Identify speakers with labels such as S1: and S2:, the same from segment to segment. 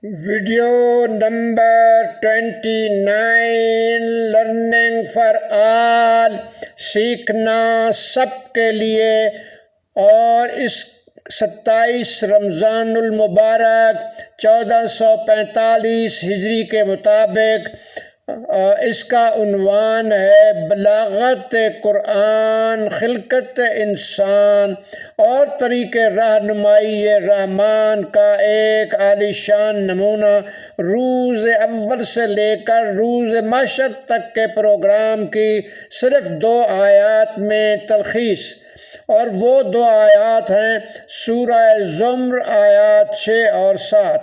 S1: Video number 29 learning for all, سیکھنا سب کے لیے، اور اس 27 رمضان المبارک 1445 ہجری کے مطابق اس کا عنوان ہے بلاغت قرآن، خلقت انسان اور طریق رہنمائی رحمان کا ایک عالی شان نمونہ۔ روز اول سے لے کر روز محشر تک کے پروگرام کی صرف 2 آیات میں تلخیص، اور وہ 2 آیات ہیں سورہ زمر آیات 6 اور 7۔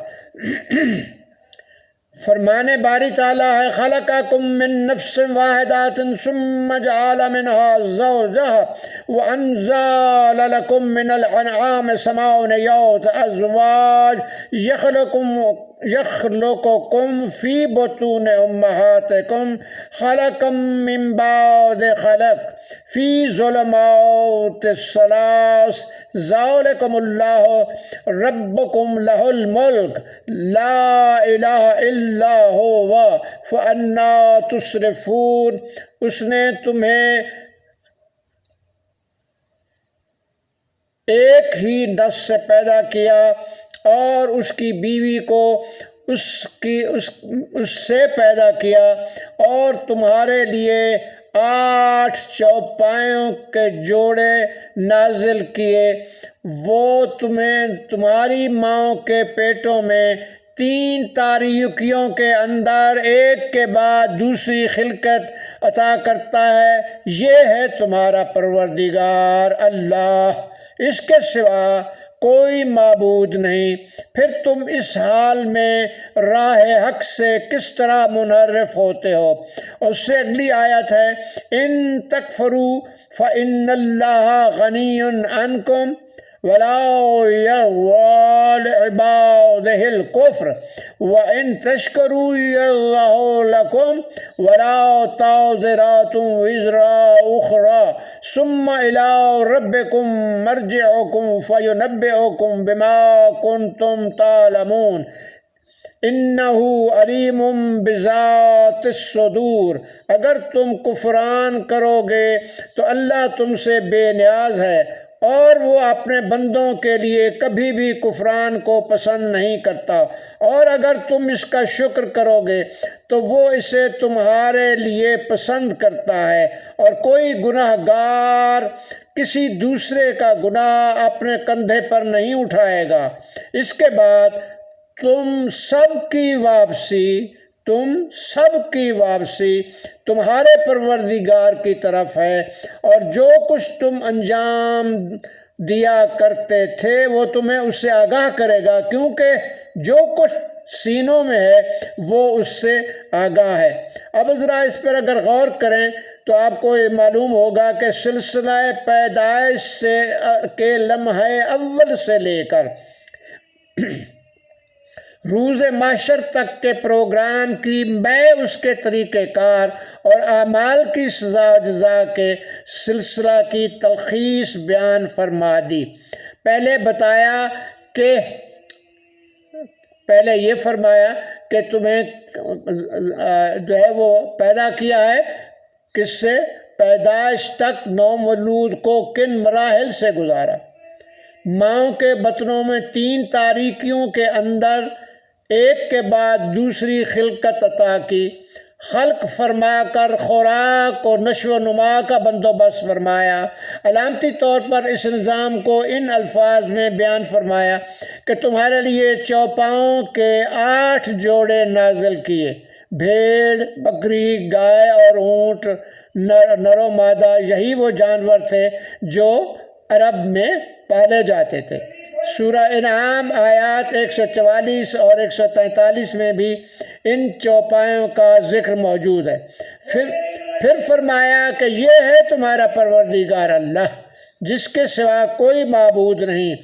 S1: فرمانے باری تعالیٰ ہے خلقکم من نفس واحدۃ ثم جعل منها زوجها وانزل لكم من الانعام ثمانية ازواج يخلقكم في بطون امهاتكم خلقا من بعد خلق في ظلمات الثلاث ذلكم الله ربكم له الملك لا الہ الا هو فأنا تصرفون۔ اس نے تمہیں ایک ہی نفس سے پیدا کیا اور اس کی بیوی کو اس سے پیدا کیا، اور تمہارے لیے 8 چوپایوں کے جوڑے نازل کیے۔ وہ تمہیں تمہاری ماں کے پیٹوں میں 3 تاریکیوں کے اندر ایک کے بعد دوسری خلقت عطا کرتا ہے۔ یہ ہے تمہارا پروردگار اللہ، اس کے سوا کوئی معبود نہیں۔ پھر تم اس حال میں راہ حق سے کس طرح منحرف ہوتے ہو؟ اس سے اگلی آیت ہے ان تکفروا فإن اللہ غنی عنکم ولا يرضى لعباده الكفر وإن تشكروا يرضه لكم ولا تزر وزر أخرى ثم إلى ربكم مرجعكم فينبئكم بما كنتم تعملون انہ علیم بذات الصدور۔ اگر تم کفران کرو گے تو اللہ تم سے بے نیاز ہے، اور وہ اپنے بندوں کے لیے کبھی بھی کفران کو پسند نہیں کرتا، اور اگر تم اس کا شکر کرو گے تو وہ اسے تمہارے لیے پسند کرتا ہے، اور کوئی گناہ گار کسی دوسرے کا گناہ اپنے کندھے پر نہیں اٹھائے گا۔ اس کے بعد تم سب کی واپسی تمہارے پروردگار کی طرف ہے، اور جو کچھ تم انجام دیا کرتے تھے وہ تمہیں اس سے آگاہ کرے گا، کیونکہ جو کچھ سینوں میں ہے وہ اس سے آگاہ ہے۔ اب ذرا اس پر اگر غور کریں تو آپ کو یہ معلوم ہوگا کہ سلسلہ پیدائش کے لمحہ اول سے لے کر روز محشر تک کے پروگرام کی میں اس کے طریقہ کار اور اعمال کی سزا و جزا کے سلسلہ کی تلخیص بیان فرما دی۔ پہلے یہ فرمایا کہ تمہیں جو ہے وہ پیدا کیا ہے، کس سے؟ پیدائش تک نومولود کو کن مراحل سے گزارا۔ ماں کے بطنوں میں 3 تاریکیوں کے اندر ایک کے بعد دوسری خلقت عطا کی، خلق فرما کر خوراک اور نشو و نما کا بندوبست فرمایا۔ علامتی طور پر اس نظام کو ان الفاظ میں بیان فرمایا کہ تمہارے لیے چوپاؤں کے 8 جوڑے نازل کیے، بھیڑ، بکری، گائے اور اونٹ، نر و مادہ، یہی وہ جانور تھے جو عرب میں پالے جاتے تھے۔ سورہ انعام آیات 144 اور 143 میں بھی ان چوپایوں کا ذکر موجود ہے۔ پھر فرمایا کہ یہ ہے تمہارا پروردگار اللہ، جس کے سوا کوئی معبود نہیں۔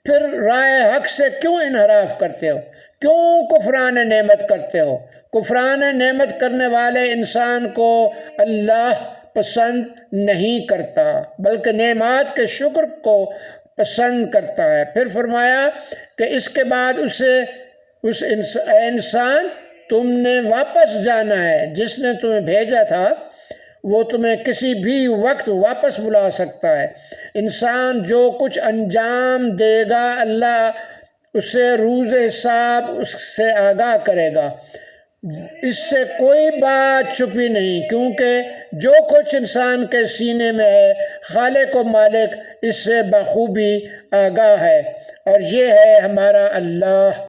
S1: پھر راہ حق سے کیوں انحراف کرتے ہو؟ کیوں کفران نعمت کرتے ہو؟ کفران نعمت کرنے والے انسان کو اللہ پسند نہیں کرتا، بلکہ نعمات کے شکر کو پسند کرتا ہے۔ پھر فرمایا کہ اس کے بعد اسے اس انسان تم نے واپس جانا ہے، جس نے تمہیں بھیجا تھا وہ تمہیں کسی بھی وقت واپس بلا سکتا ہے۔ انسان جو کچھ انجام دے گا اللہ اسے روز حساب اس سے آگاہ کرے گا، اس سے کوئی بات چھپی نہیں، کیونکہ جو کچھ انسان کے سینے میں ہے خالق و مالک اس سے بخوبی آگاہ ہے، اور یہ ہے ہمارا اللہ۔